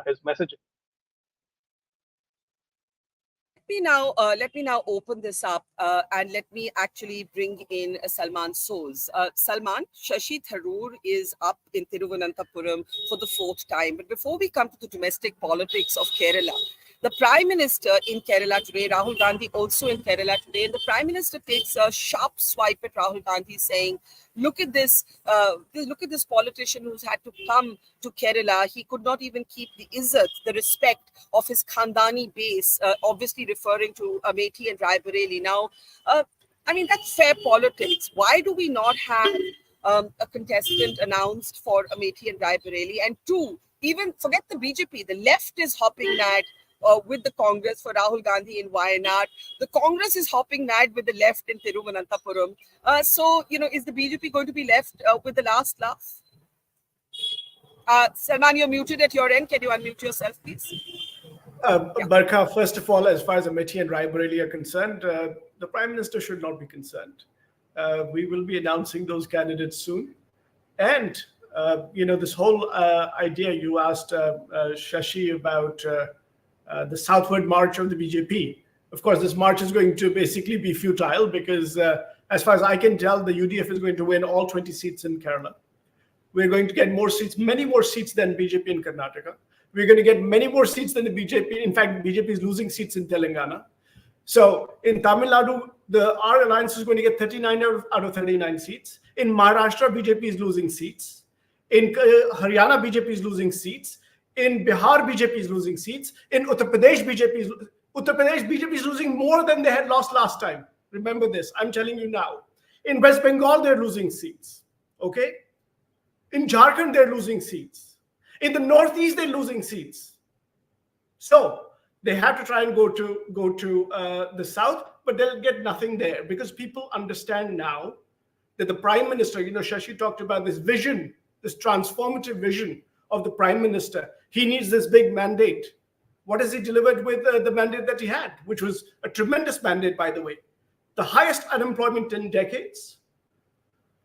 his messaging. Let me now open this up and let me actually bring in Salman Soz. Salman, Shashi Tharoor is up in Thiruvananthapuram for the fourth time. But before we come to the domestic politics of Kerala, the Prime Minister in Kerala today, Rahul Gandhi, also in Kerala today, and the Prime Minister takes a sharp swipe at Rahul Gandhi, saying, "Look at this politician who's had to come to Kerala. He could not even keep the izzat, the respect of his Khandani base," obviously referring to Amethi and Raebareli. Now, that's fair politics. Why do we not have a contestant announced for Amethi and Raebareli? And two, even forget the BJP, the left is hopping mad with the Congress for Rahul Gandhi in Wayanad. The Congress is hopping mad with the left in Thiruvananthapuram. So, is the BJP going to be left with the last laugh? Salman, you're muted at your end. Can you unmute yourself, please? Barkha, first of all, as far as Amethi and Raebareli are concerned, the Prime Minister should not be concerned. We will be announcing those candidates soon. And, this whole idea you asked Shashi about the southward march of the BJP. Of course, this march is going to basically be futile because as far as I can tell, the UDF is going to win all 20 seats in Kerala. We're going to get more seats, many more seats than BJP in Karnataka. We're going to get many more seats than the BJP. In fact, BJP is losing seats in Telangana. So in Tamil Nadu, our alliance is going to get 39 out of 39 seats. In Maharashtra, BJP is losing seats. In Haryana, BJP is losing seats. In Bihar, BJP is losing seats. In Uttar Pradesh, BJP is losing more than they had lost last time. Remember this. I'm telling you now. In West Bengal, they're losing seats. Okay? In Jharkhand, they're losing seats. In the Northeast, they're losing seats. So they have to try and go to the South, but they'll get nothing there because people understand now that the Prime Minister, Shashi talked about this vision, this transformative vision of the Prime Minister. He needs this big mandate. What has he delivered with the mandate that he had, which was a tremendous mandate, by the way? The highest unemployment in decades,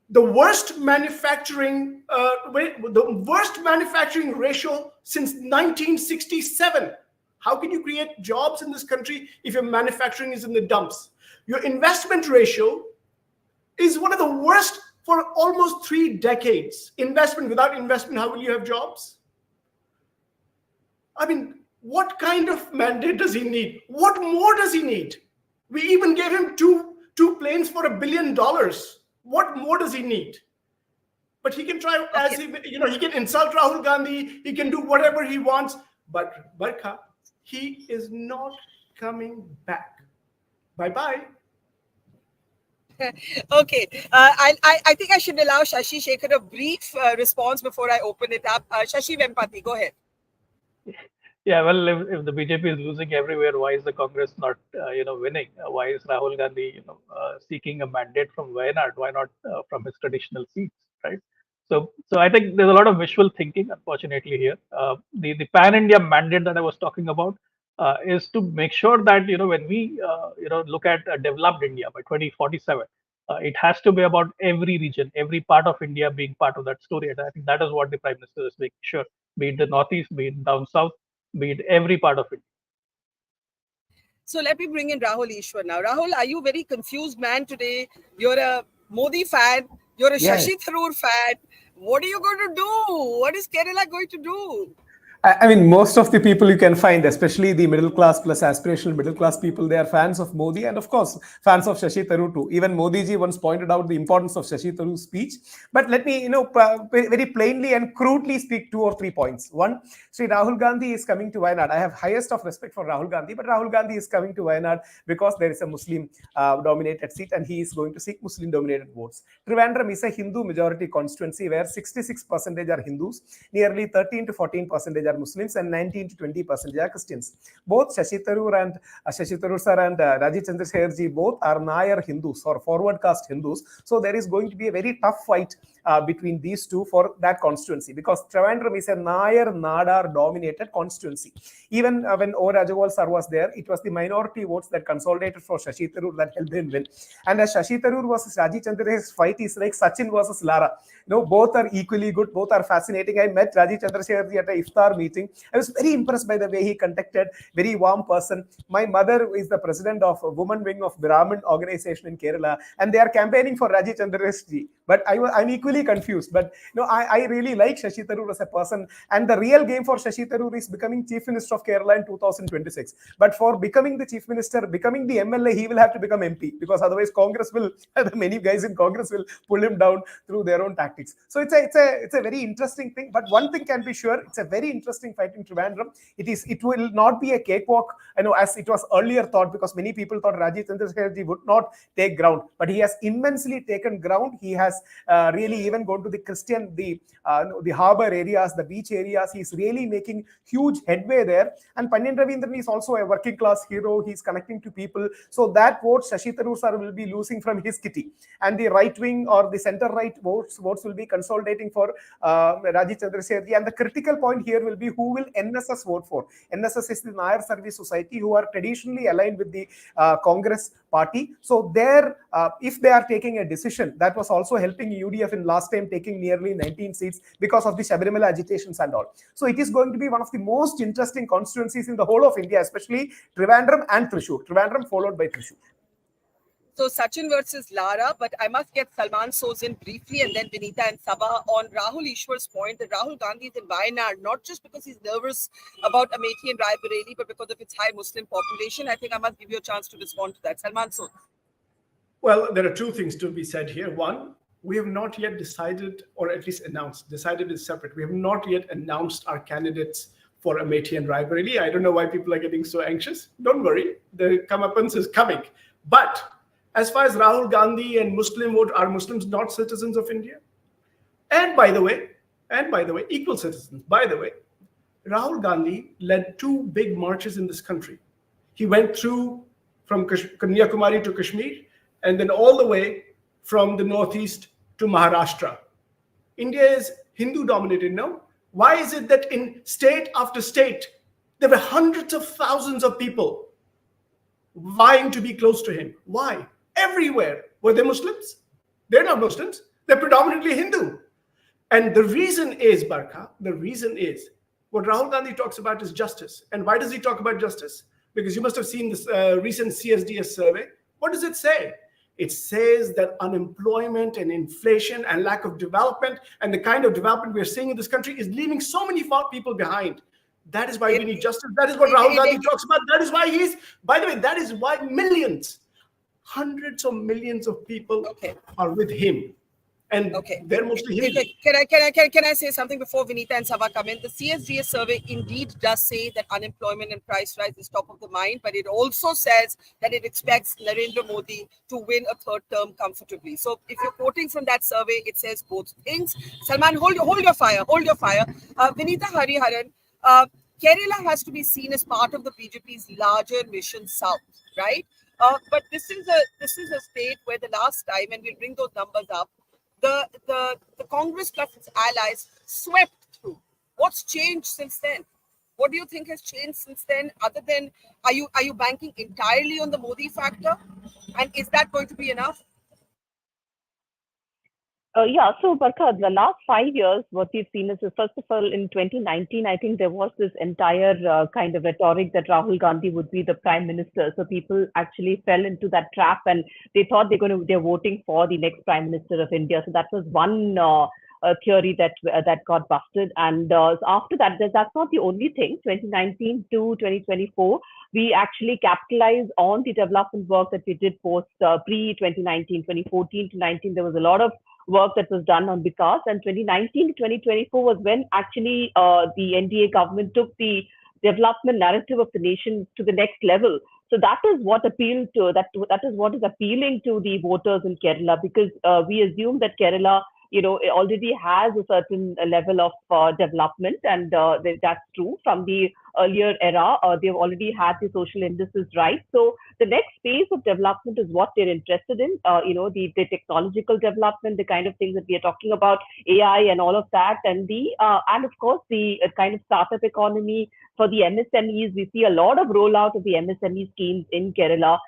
the worst manufacturing ratio since 1967. How can you create jobs in this country if your manufacturing is in the dumps? Your investment ratio is one of the worst for almost 3 decades. Investment, without investment, how will you have jobs? I mean, what kind of mandate does he need? What more does he need? We even gave him two planes for $1 billion. What more does he need? But he can try, as he can insult Rahul Gandhi, he can do whatever he wants. But Barkha, he is not coming back. Bye-bye. Okay. I think I should allow Shashi Shekhar a brief response before I open it up. Shashi Vempati, go ahead. Yeah, well, if the BJP is losing everywhere, why is the Congress not, winning? Why is Rahul Gandhi, seeking a mandate from Wayanad? Why not from his traditional seats, right? So I think there's a lot of wishful thinking, unfortunately, here. The pan-India mandate that I was talking about is to make sure that when we look at developed India by 2047, it has to be about every region, every part of India being part of that story. And I think that is what the Prime Minister is making sure, be it the Northeast, be it down south, be it every part of it. So let me bring in Rahul Ishwar now. Rahul, are you very confused man today? You're a Modi fan. You're a Shashi Tharoor fan. What are you going to do? What is Kerala going to do? I mean, most of the people you can find, especially the middle class plus aspirational middle class people, they are fans of Modi and, of course, fans of Shashi Tharoor too. Even Modi ji once pointed out the importance of Shashi Tharoor's speech. But let me, very plainly and crudely speak 2 or 3 points. One, Sri Rahul Gandhi is coming to Wayanad. I have highest of respect for Rahul Gandhi, but Rahul Gandhi is coming to Wayanad because there is a Muslim-dominated seat and he is going to seek Muslim-dominated votes. Trivandrum is a Hindu majority constituency where 66% are Hindus, nearly 13 to 14% are Muslims, and 19 to 20% are Christians. Both Shashi Tharoor sir and Rajiv Chandrasekhar ji both are Nair Hindus or forward caste Hindus. So there is going to be a very tough fight between these two for that constituency because Trivandrum is a Nair Nadar dominated constituency. Even when O. Rajagopal sir was there, it was the minority votes that consolidated for Shashi Tharoor that helped him win. And as Shashi Tharoor versus Rajiv Chandrasekhar's fight is like Sachin versus Lara. Both are equally good, both are fascinating. I met Rajiv Chandrasekhar ji at a iftar meeting. I was very impressed by the way he conducted, very warm person. My mother is the president of a woman wing of Brahmin organization in Kerala, and they are campaigning for Rajiv Chandrasekhar. But I'm equally confused. But I really like Shashi Tharoor as a person, and the real game for Shashi Tharoor is becoming Chief Minister of Kerala in 2026. But for becoming the Chief Minister, becoming the MLA, he will have to become MP, because otherwise Congress will, many guys in Congress will pull him down through their own tactics. So it's a very interesting thing. But one thing can be sure, it's a very interesting fight in Trivandrum. It will not be a cakewalk, as it was earlier thought, because many people thought Rajiv Chandrasekhar would not take ground, but he has immensely taken ground. He has really even gone to the harbour areas, the beach areas. He's really making huge headway there. And Pandian Ravindran is also a working class hero. He's connecting to people. So that vote Shashi Tharoor sir will be losing from his kitty, and the right wing or the center right votes will be consolidating for Rajiv Chandrasekhar. And the critical point here will be who will NSS vote for. NSS is the Nair Service Society, who are traditionally aligned with the Congress party. So there, if they are taking a decision, that was also helping UDF in last time taking nearly 19 seats because of the Sabarimala agitations and all. So it is going to be one of the most interesting constituencies in the whole of India, especially Trivandrum and Thrissur. Trivandrum followed by Thrissur. So Sachin versus Lara, but I must get Salman Soz in briefly, and then Vinita and Sabha on Rahul Ishwar's point that Rahul Gandhi is in Wayanad, not just because he's nervous about Amethi and Raebareli, but because of its high Muslim population. I think I must give you a chance to respond to that. Salman Soz. Well, there are two things to be said here. One, we have not yet decided, or at least announced. Decided is separate. We have not yet announced our candidates for Amethi and Raebareli. I don't know why people are getting so anxious. Don't worry, the comeuppance is coming. But as far as Rahul Gandhi and Muslim vote, are Muslims not citizens of India? And by the way, equal citizens. By the way, Rahul Gandhi led two big marches in this country. He went through from Kanyakumari to Kashmir, and then all the way from the northeast to Maharashtra. India is Hindu dominated, no? Why is it that in state after state, there were hundreds of thousands of people vying to be close to him? Why? Everywhere. Were they Muslims? They're not Muslims. They're predominantly Hindu. And the reason is, Barkha, what Rahul Gandhi talks about is justice. And why does he talk about justice? Because you must have seen this recent CSDS survey. What does it say? It says that unemployment and inflation and lack of development and the kind of development we're seeing in this country is leaving so many people behind. That is why we need justice. That is what Rahul Gandhi talks about. That is why by the way, that is why millions, hundreds of millions of people are with him. And they're mostly Hindu. Can I say something before Vinita and Sabha come in? The CSDS survey indeed does say that unemployment and price rise is top of the mind, but it also says that it expects Narendra Modi to win a third term comfortably. So if you're quoting from that survey, it says both things. Salman, hold your fire. Vinita Hariharan, Kerala has to be seen as part of the BJP's larger mission south, right? But this is a state where the last time, and we'll bring those numbers up, the Congress plus its allies swept through. What's changed since then? What do you think has changed since then? Other than, are you banking entirely on the Modi factor? And is that going to be enough? So Barkha, the last 5 years, what we've seen is, first of all, in 2019, I think there was this entire kind of rhetoric that Rahul Gandhi would be the prime minister. So people actually fell into that trap, and they thought they're voting for the next prime minister of India. So that was one theory that got busted. And after that, that's not the only thing. 2019 to 2024, we actually capitalized on the development work that we did post pre-2019, 2014 to 19. There was a lot of work that was done on Vikas, and 2019 to 2024 was when actually the NDA government took the development narrative of the nation to the next level. So that is what appealed to that is what is appealing to the voters in Kerala, because we assume that Kerala already has a certain level of development, and that's true from the earlier era. They've already had the social indices right. So the next phase of development is what they're interested in. The technological development, the kind of things that we are talking about, AI and all of that, and and of course the kind of startup economy for the MSMEs. We see a lot of rollout of the MSME schemes in Kerala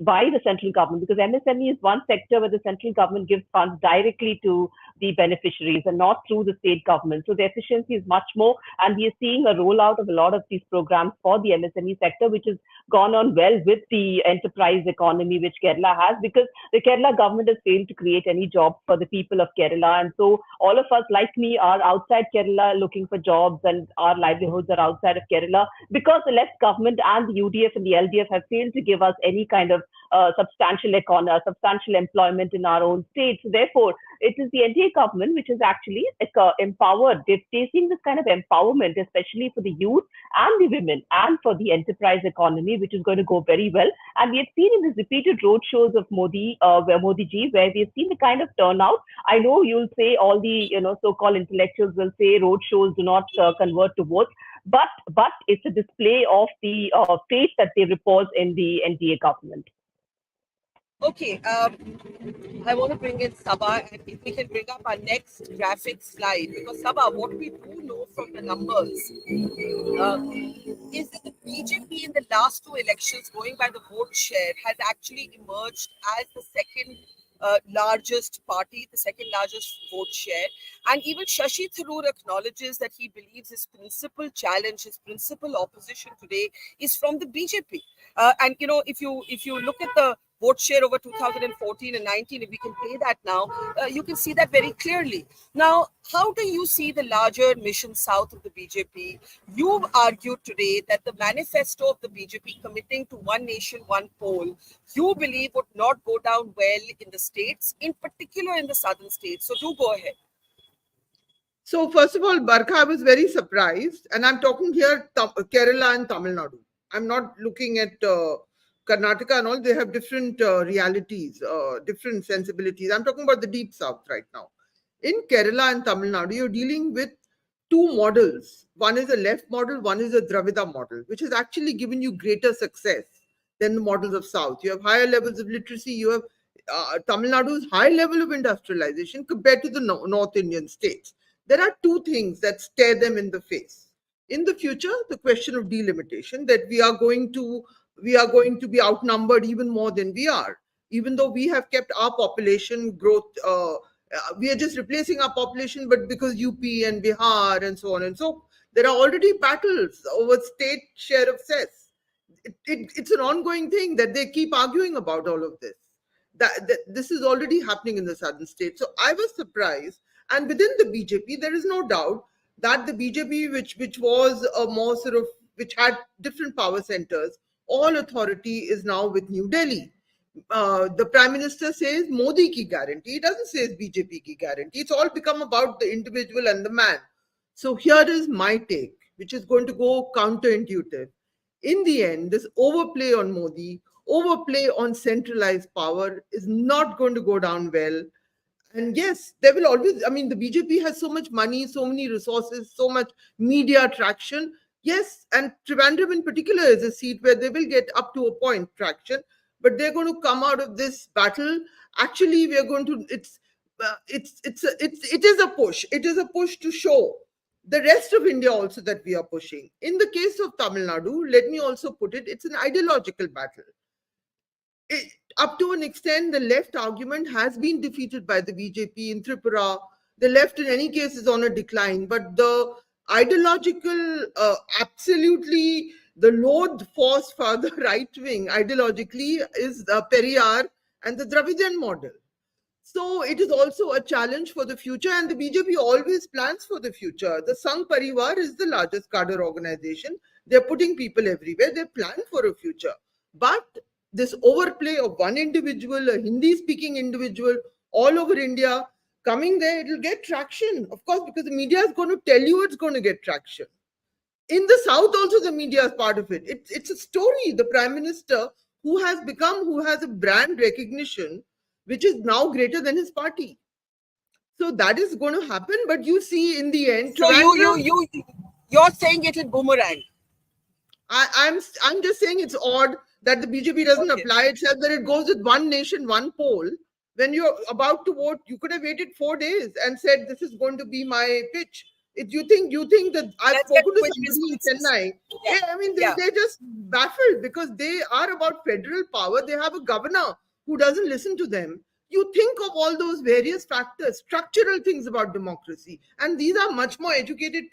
by the central government, because MSME is one sector where the central government gives funds directly to the beneficiaries and not through the state government. So the efficiency is much more, and we are seeing a rollout of a lot of these programs for the MSME sector, which has gone on well with the enterprise economy which Kerala has, because the Kerala government has failed to create any jobs for the people of Kerala. And so all of us, like me, are outside Kerala looking for jobs, and our livelihoods are outside of Kerala because the left government and the UDF and the LDF have failed to give us any kind of substantial employment in our own state. So therefore, it is the NDA government which is actually empowered. They're facing this kind of empowerment, especially for the youth and the women and for the enterprise economy, which is going to go very well. And we have seen in these repeated roadshows of Modi ji, where we have seen the kind of turnout. I know you'll say, all the so-called intellectuals will say roadshows do not convert to votes, but it's a display of the faith that they repose in the NDA government. Okay, I want to bring in Sabah, and if we can bring up our next graphic slide, because Sabah, what we do know from the numbers is that the BJP in the last two elections, going by the vote share, has actually emerged as the second largest party, the second largest vote share. And even Shashi Tharoor acknowledges that he believes his principal challenge, his principal opposition today is from the BJP. And if you look at the vote share over 2014 and 19, if we can play that now, you can see that very clearly. Now, how do you see the larger mission south of the BJP? You've argued today that the manifesto of the BJP committing to one nation, one poll, you believe would not go down well in the states, in particular in the southern states. So do go ahead. So first of all, Barkha, I was very surprised, and I'm talking here Kerala and Tamil Nadu. I'm not looking at Karnataka and all. They have different realities, different sensibilities. I'm talking about the deep south right now. In Kerala and Tamil Nadu, you're dealing with two models. One is a left model, one is a Dravida model, which has actually given you greater success than the models of south. You have higher levels of literacy. You have Tamil Nadu's high level of industrialization compared to the North Indian states. There are two things that stare them in the face. In the future, the question of delimitation, that we are going to be outnumbered even more than we are, even though we have kept our population growth. We are just replacing our population, but because UP and Bihar and so on and so, there are already battles over state share of cess. It's an ongoing thing that they keep arguing about all of this. That this is already happening in the southern states. So I was surprised. And within the BJP, there is no doubt that the BJP, which was a more sort of, which had different power centers, all authority is now with New Delhi. The Prime Minister says Modi ki guarantee. He doesn't say BJP ki guarantee. It's all become about the individual and the man. So here is my take, which is going to go counterintuitive. In the end, this overplay on Modi, overplay on centralized power is not going to go down well. And yes, there will always, the BJP has so much money, so many resources, so much media traction. Yes, and Trivandrum in particular is a seat where they will get up to a point traction, but they're going to come out of this battle. Actually, we are going to, it is a push. It is a push to show the rest of India also that we are pushing. In the case of Tamil Nadu, let me also put it, it's an ideological battle. Up to an extent, the left argument has been defeated by the BJP in Tripura. The left, in any case, is on a decline. But the ideological, absolutely, the loathed force for the right wing, ideologically, is Periyar and the Dravidian model. So it is also a challenge for the future. And the BJP always plans for the future. The Sangh Parivar is the largest cadre organization. They're putting people everywhere. They plan for a future. But this overplay of one individual, a Hindi-speaking individual, all over India, coming there, it will get traction. Of course, because the media is going to tell you it's going to get traction. In the South also, the media is part of it. It's a story. The Prime Minister, who has a brand recognition, which is now greater than his party. So that is going to happen. But you see, in the end... So you're saying it'll boomerang. I'm just saying it's odd that the BJP doesn't apply itself, that it goes with one nation, one poll. When you're about to vote, you could have waited 4 days and said, this is going to be my pitch. If you think that I've spoken to somebody in Chennai, they're just baffled because they are about federal power. They have a governor who doesn't listen to them. you think of all those various factors, structural things about democracy. And these are much more educated people.